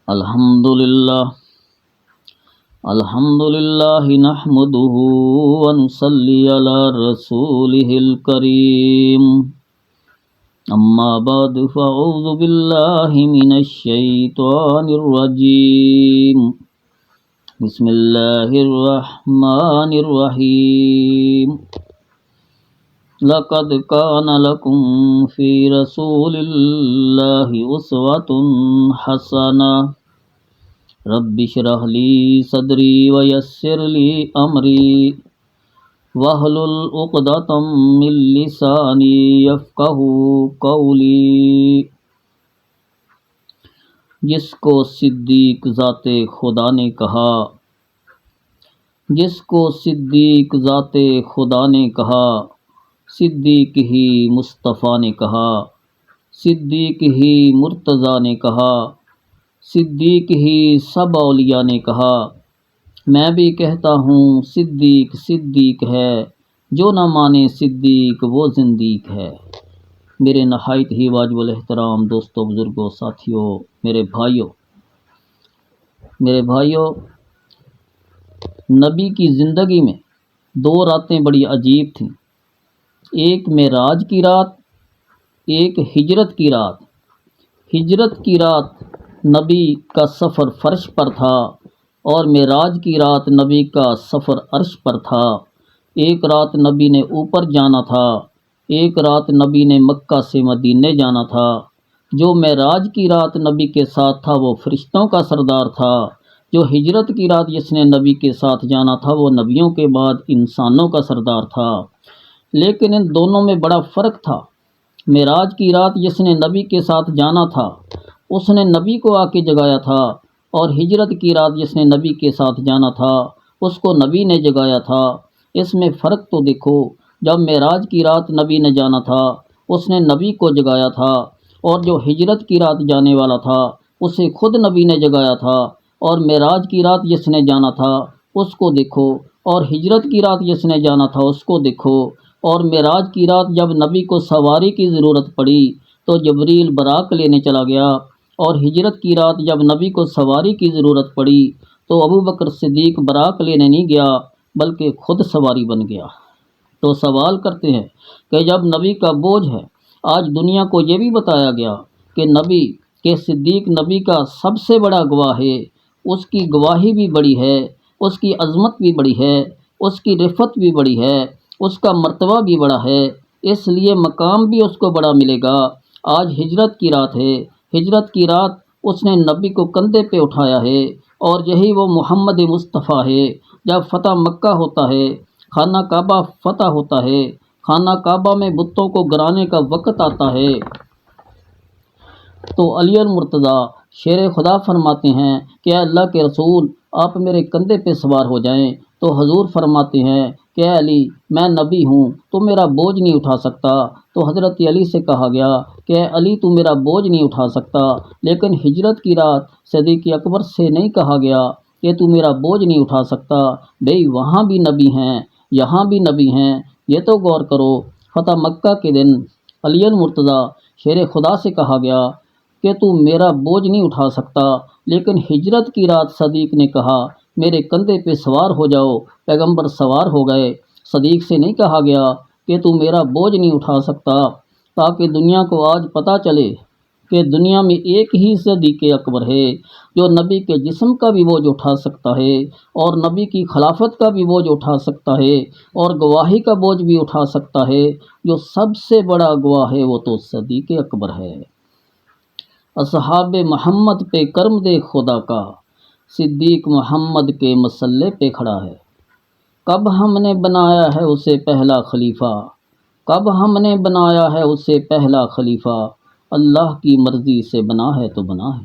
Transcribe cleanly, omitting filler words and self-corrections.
الحمد للہ نحمده ونصلی علی رسوله الکریم اما بعد فاعوذ باللہ من الشیطان الرجیم بسم اللہ الرحمن الرحیم لقد كان لكم في رسول الله أسوة حسنة رب اشرح لي صدري ويسر لي أمري واحلل عقدة من لساني يفقهوا قولي۔ جس کو صدیق ذات خدا نے کہا، جس کو صدیق ذات خدا نے کہا، صدیق ہی مصطفیٰ نے کہا، صدیق ہی مرتضیٰ نے کہا، صدیق ہی سب اولیاء نے کہا۔ میں بھی کہتا ہوں صدیق صدیق ہے، جو نہ مانے صدیق وہ زندیق ہے۔ میرے نہایت ہی واجب الاحترام دوستوں، بزرگوں، ساتھیوں، میرے بھائیوں، نبی کی زندگی میں دو راتیں بڑی عجیب تھیں، ایک معراج کی رات، ایک ہجرت کی رات۔ ہجرت کی رات نبی کا سفر فرش پر تھا اور معراج کی رات نبی کا سفر عرش پر تھا۔ ایک رات نبی نے اوپر جانا تھا، ایک رات نبی نے مکہ سے مدینے جانا تھا۔ جو معراج کی رات نبی کے ساتھ تھا وہ فرشتوں کا سردار تھا، جو ہجرت کی رات جس نے نبی کے ساتھ جانا تھا وہ نبیوں کے بعد انسانوں کا سردار تھا۔ لیکن ان دونوں میں بڑا فرق تھا۔ معراج کی رات جس نے نبی کے ساتھ جانا تھا اس نے نبی کو آ کے جگایا تھا، اور ہجرت کی رات جس نے نبی کے ساتھ جانا تھا اس کو نبی نے جگایا تھا۔ اس میں فرق تو دیکھو، جب معراج کی رات نبی نے جانا تھا اس نے نبی کو جگایا تھا، اور جو ہجرت کی رات جانے والا تھا اسے خود نبی نے جگایا تھا۔ اور معراج کی رات جس نے جانا تھا اس کو دیکھو، اور ہجرت کی رات جس نے جانا تھا اس کو دیکھو۔ اور معراج کی رات جب نبی کو سواری کی ضرورت پڑی تو جبریل براق لینے چلا گیا، اور ہجرت کی رات جب نبی کو سواری کی ضرورت پڑی تو ابوبکر صدیق براق لینے نہیں گیا بلکہ خود سواری بن گیا۔ تو سوال کرتے ہیں کہ جب نبی کا بوجھ ہے، آج دنیا کو یہ بھی بتایا گیا کہ نبی کے صدیق نبی کا سب سے بڑا گواہ ہے، اس کی گواہی بھی بڑی ہے، اس کی عظمت بھی بڑی ہے، اس کی رفعت بھی بڑی ہے، اس کا مرتبہ بھی بڑا ہے، اس لیے مقام بھی اس کو بڑا ملے گا۔ آج ہجرت کی رات ہے، ہجرت کی رات اس نے نبی کو کندھے پہ اٹھایا ہے، اور یہی وہ محمد مصطفیٰ ہے۔ جب فتح مکہ ہوتا ہے، خانہ کعبہ فتح ہوتا ہے، خانہ کعبہ میں بتوں کو گرانے کا وقت آتا ہے تو علی المرتضیٰ شیر خدا فرماتے ہیں کہ اے اللہ کے رسول آپ میرے کندھے پہ سوار ہو جائیں، تو حضور فرماتے ہیں کہ اے علی میں نبی ہوں تو میرا بوجھ نہیں اٹھا سکتا۔ تو حضرت علی سے کہا گیا کہ اے علی تو میرا بوجھ نہیں اٹھا سکتا، لیکن ہجرت کی رات صدیق اکبر سے نہیں کہا گیا کہ تو میرا بوجھ نہیں اٹھا سکتا۔ بھئی وہاں بھی نبی ہیں، یہاں بھی نبی ہیں، یہ تو غور کرو۔ فتح مکہ کے دن علی المرتضیٰ شیر خدا سے کہا گیا کہ تو میرا بوجھ نہیں اٹھا سکتا، لیکن ہجرت کی رات صدیق نے کہا میرے کندھے پہ سوار ہو جاؤ، پیغمبر سوار ہو گئے۔ صدیق سے نہیں کہا گیا کہ تو میرا بوجھ نہیں اٹھا سکتا، تاکہ دنیا کو آج پتہ چلے کہ دنیا میں ایک ہی صدیق اکبر ہے جو نبی کے جسم کا بھی بوجھ اٹھا سکتا ہے، اور نبی کی خلافت کا بھی بوجھ اٹھا سکتا ہے، اور گواہی کا بوجھ بھی اٹھا سکتا ہے۔ جو سب سے بڑا گواہ ہے وہ تو صدیق اکبر ہے۔ اصحاب محمد پہ کرم دے خدا کا، صدیق محمد کے مسلح پہ کھڑا ہے۔ کب ہم نے بنایا ہے اسے پہلا خلیفہ، کب ہم نے بنایا ہے اسے پہلا خلیفہ، اللہ کی مرضی سے بنا ہے تو بنا ہے۔